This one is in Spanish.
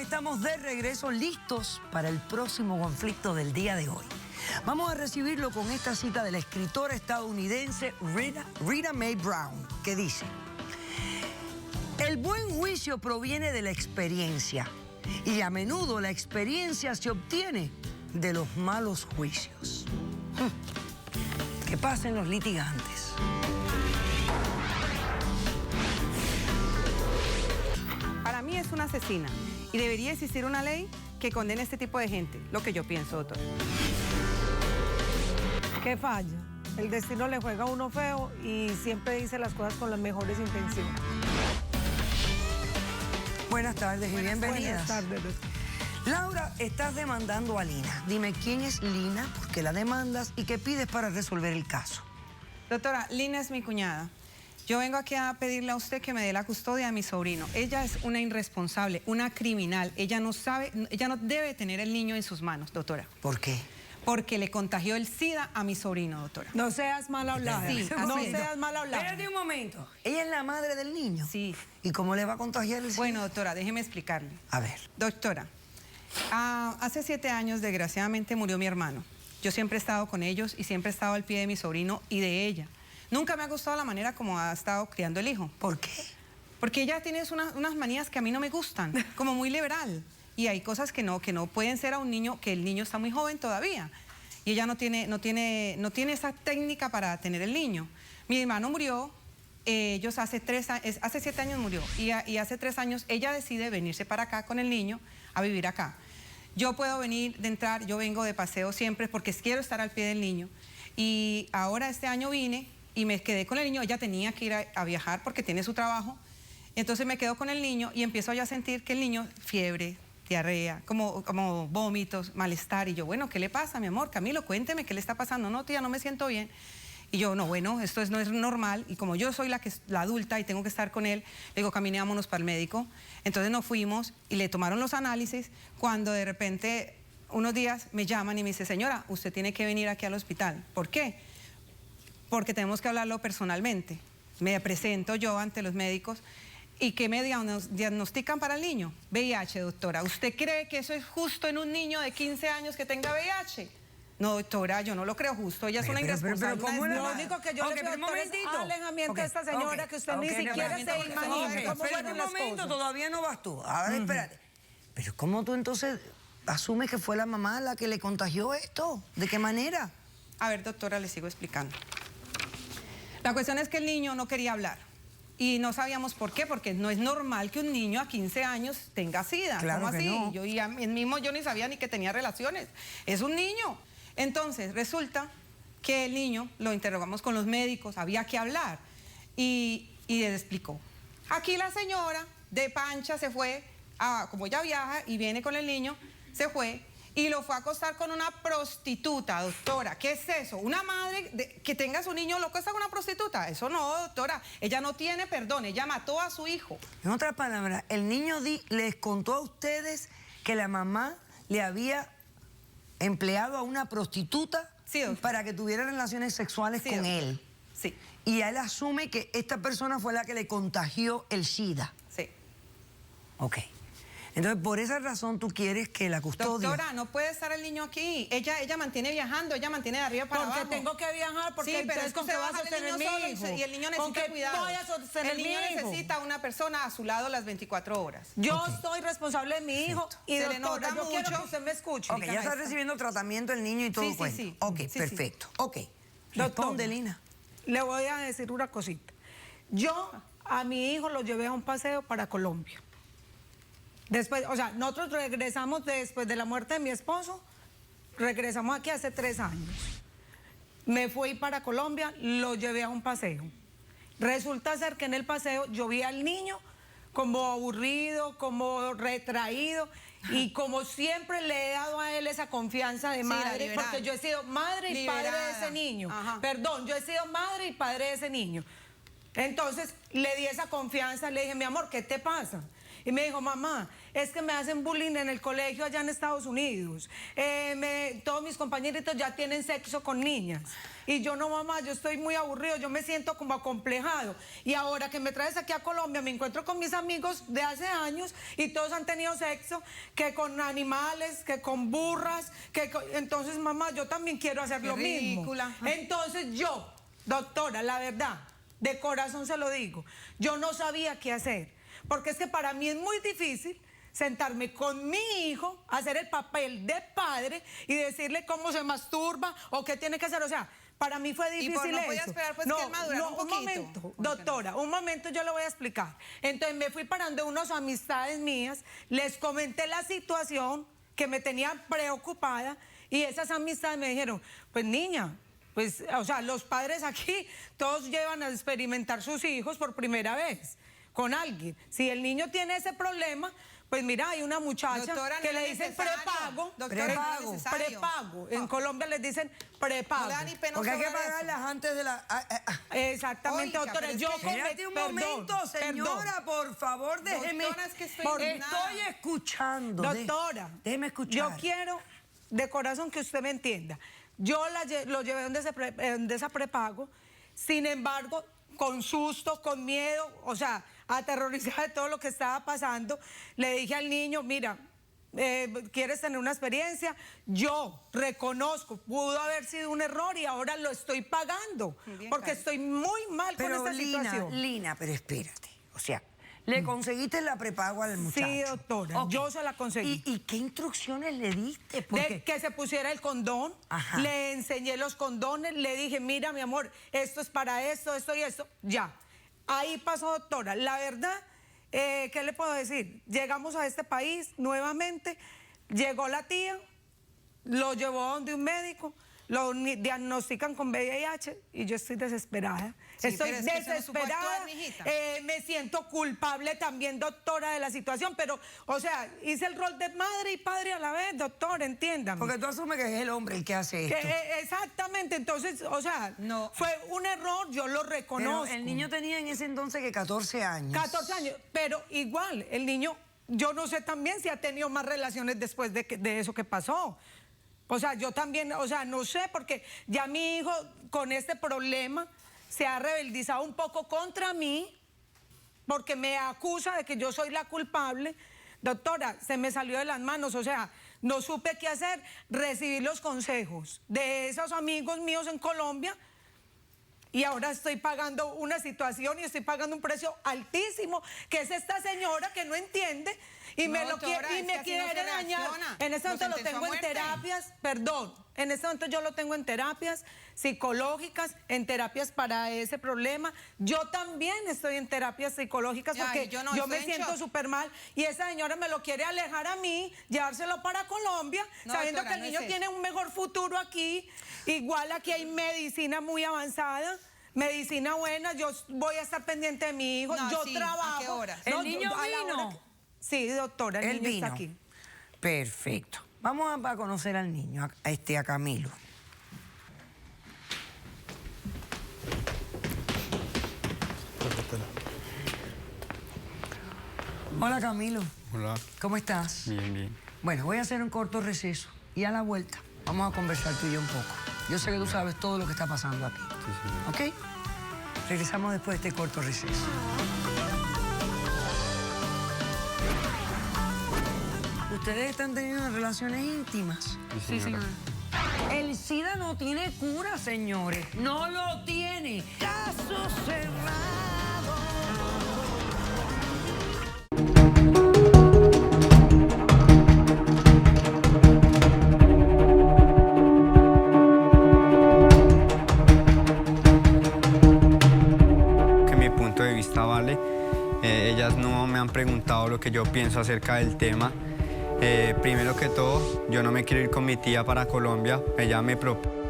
estamos de regreso, listos para el próximo conflicto del día de hoy. Vamos a recibirlo con esta cita de la escritora estadounidense Rita Mae Brown, que dice: el buen juicio proviene de la experiencia y a menudo la experiencia se obtiene de los malos juicios. Que pasen los litigantes. Para mí es una asesina y debería existir una ley que condene a este tipo de gente, lo que yo pienso, doctor. ¿Qué falla? El destino le juega a uno feo y siempre dice las cosas con las mejores intenciones. Buenas tardes y bienvenidas. Buenas tardes. Laura, estás demandando a Lina. Dime quién es Lina, por qué la demandas y qué pides para resolver el caso. Doctora, Lina es mi cuñada. Yo vengo aquí a pedirle a usted que me dé la custodia de mi sobrino. Ella es una irresponsable, una criminal. Ella no debe tener el niño en sus manos, doctora. ¿Por qué? Porque le contagió el SIDA a mi sobrino, doctora. No seas mal hablada. Sí, no seas mal hablada. Espérate un momento. ¿Ella es la madre del niño? Sí. ¿Y cómo le va a contagiar el SIDA? Bueno, doctora, déjeme explicarle. A ver. Doctora, hace 7 años, desgraciadamente, murió mi hermano. Yo siempre he estado con ellos y siempre he estado al pie de mi sobrino y de ella. Nunca me ha gustado la manera como ha estado criando el hijo. ¿Por qué? Porque ella tiene unas manías que a mí no me gustan, como muy liberal. Y hay cosas que no pueden ser a un niño, que el niño está muy joven todavía. Y ella no tiene esa técnica para tener el niño. Mi hermano murió, ellos hace 7 años murió. Y hace 3 años ella decide venirse para acá con el niño a vivir acá. Yo puedo entrar, yo vengo de paseo siempre porque quiero estar al pie del niño. Y ahora este año vine y me quedé con el niño. Ella tenía que ir a viajar porque tiene su trabajo. Entonces me quedo con el niño y empiezo ya a sentir que el niño, fiebre, diarrea, como vómitos, malestar. Y yo, bueno, ¿qué le pasa, mi amor? Camilo, cuénteme, ¿qué le está pasando? No, tía, no me siento bien. Y yo, no, bueno, esto no es normal. Y como yo soy la adulta y tengo que estar con él, le digo, caminémonos para el médico. Entonces nos fuimos y le tomaron los análisis, cuando de repente unos días me llaman y me dice, señora, usted tiene que venir aquí al hospital. ¿Por qué? Porque tenemos que hablarlo personalmente. Me presento yo ante los médicos. ¿Y qué me diagnostican para el niño? VIH, doctora. ¿Usted cree que eso es justo en un niño de 15 años que tenga VIH? No, doctora, yo no lo creo justo. Ella es una irresponsable. ¿cómo Lo único que yo le pido es alejamiento de esta señora, que usted ni siquiera se imagina cómo fueron las cosas. Todavía no vas tú. Ahora, espérate. Pero ¿cómo tú entonces asumes que fue la mamá la que le contagió esto? ¿De qué manera? A ver, doctora, le sigo explicando. La cuestión es que el niño no quería hablar. Y no sabíamos por qué, porque no es normal que un niño a 15 años tenga SIDA. Claro. ¿Cómo así? No. Yo ni sabía ni que tenía relaciones. Es un niño. Entonces, resulta que el niño lo interrogamos con los médicos, había que hablar. Y él explicó. Aquí la señora de pancha se fue, como ella viaja y viene con el niño, se fue y lo fue a acostar con una prostituta, doctora. ¿Qué es eso? Una madre que tenga a su niño lo acuesta con una prostituta. Eso no, doctora. Ella no tiene perdón, ella mató a su hijo. En otras palabras, el niño les contó a ustedes que la mamá le había empleado a una prostituta, sí, para que tuviera relaciones sexuales, sí, con él. Sí. Y él asume que esta persona fue la que le contagió el SIDA. Sí. Ok. Entonces, por esa razón tú quieres que la custodia... Doctora, no puede estar el niño aquí. Ella mantiene viajando, ella mantiene de arriba para abajo. Porque tengo que viajar, porque sí, pero es que ¿con qué vas a sostener mi hijo? Y el niño necesita cuidado. Voy a sostener el niño mi hijo. necesita una persona a su lado las 24 horas. Yo soy responsable de mi hijo y se le doctora, nota yo quiero mucho que usted me escuche. Ok, ya está recibiendo tratamiento el niño y todo. Sí, sí, sí. Ok, sí, perfecto. Sí. Ok. Responde, Lina. Le voy a decir una cosita. Yo a mi hijo lo llevé a un paseo para Colombia. Después, o sea, nosotros regresamos después de la muerte de mi esposo, regresamos aquí hace 3 años. Me fui para Colombia, lo llevé a un paseo. Resulta ser que en el paseo yo vi al niño como aburrido, como retraído, y como siempre le he dado a él esa confianza de madre, porque yo he sido madre y padre de ese niño. Ajá. Perdón, yo he sido madre y padre de ese niño. Entonces le di esa confianza, le dije, mi amor, ¿qué te pasa? Y me dijo, mamá, es que me hacen bullying en el colegio allá en Estados Unidos. Todos mis compañeritos ya tienen sexo con niñas. Y yo no, mamá, yo estoy muy aburrido, yo me siento como acomplejado. Y ahora que me traes aquí a Colombia, me encuentro con mis amigos de hace años y todos han tenido sexo, que con animales, que con burras, entonces, mamá, yo también quiero hacer lo mismo. Entonces yo, doctora, la verdad, de corazón se lo digo, yo no sabía qué hacer, porque es que para mí es muy difícil sentarme con mi hijo, hacer el papel de padre y decirle cómo se masturba o qué tiene que hacer, o sea, para mí fue difícil eso. ¿Y no podía esperar pues que él madurara un poquito? Un momento, doctora, un momento, yo le voy a explicar. Entonces me fui parando unas amistades mías, les comenté la situación que me tenía preocupada y esas amistades me dijeron, pues niña, pues, o sea, los padres aquí todos llevan a experimentar sus hijos por primera vez con alguien. Si el niño tiene ese problema, pues mira, hay una muchacha, doctora, que le dicen prepago. Doctora, prepago. En Colombia les dicen prepago. Porque hay que pagarlas antes de la... Exactamente, oiga, doctora. Yo espérate un momento, señora, por favor, déjeme... Doctora, es que estoy escuchando. Doctora, déjeme escuchar. Yo quiero de corazón que usted me entienda. Yo lo llevé donde ese prepago, sin embargo, con susto, con miedo, o sea, aterrorizada de todo lo que estaba pasando, le dije al niño, mira, ¿quieres tener una experiencia? Yo reconozco, pudo haber sido un error y ahora lo estoy pagando, porque estoy muy mal con esta situación. Lina, pero espérate, o sea, ¿le conseguiste la prepago al muchacho? Sí, doctora, yo se la conseguí. ¿Y qué instrucciones le diste? Que se pusiera el condón. Ajá. Le enseñé los condones, le dije, mira, mi amor, esto es para esto, esto y esto. Ya. Ahí pasó, doctora. La verdad, ¿qué le puedo decir? Llegamos a este país nuevamente, llegó la tía, lo llevó a donde un médico, lo diagnostican con VIH y yo estoy desesperada. Sí, estoy desesperada, me siento culpable también, doctora, de la situación, pero, o sea, hice el rol de madre y padre a la vez, doctor, entiéndame. Porque tú asumes que es el hombre el que hace esto. Exactamente, entonces, o sea, no. Fue un error, yo lo reconozco. Pero el niño tenía en ese entonces que 14 años. 14 años, pero igual, el niño, yo no sé también si ha tenido más relaciones después de eso que pasó. O sea, yo también, o sea, no sé, porque ya mi hijo con este problema se ha rebeldizado un poco contra mí, porque me acusa de que yo soy la culpable. Doctora, se me salió de las manos, o sea, no supe qué hacer, recibí los consejos de esos amigos míos en Colombia y ahora estoy pagando una situación y estoy pagando un precio altísimo, que es esta señora que no entiende y me quiere dañar. En este momento lo tengo en terapias, en este momento yo lo tengo en terapias psicológicas, en terapias para ese problema. Yo también estoy en terapias psicológicas porque yo me siento súper mal y esa señora me lo quiere alejar a mí, llevárselo para Colombia, sabiendo que el niño tiene un mejor futuro aquí. Igual aquí hay medicina muy avanzada, medicina buena, yo voy a estar pendiente de mi hijo, yo trabajo. ¿A qué hora? ¿El niño vino? Sí, doctora, el niño está aquí. Perfecto. Vamos a conocer al niño, a Camilo. Hola, Camilo. Hola. ¿Cómo estás? Bien, bien. Bueno, voy a hacer un corto receso y a la vuelta vamos a conversar tú y yo un poco. Yo sé que tú sabes todo lo que está pasando aquí. Sí, sí. ¿Ok? Regresamos después de este corto receso. ¿Ustedes están teniendo relaciones íntimas? Sí, señora. El SIDA no tiene cura, señores. No lo tiene. Caso cerrado. Que mi punto de vista vale. Ellas no me han preguntado lo que yo pienso acerca del tema. Primero que todo, yo no me quiero ir con mi tía para Colombia. Ella me propuso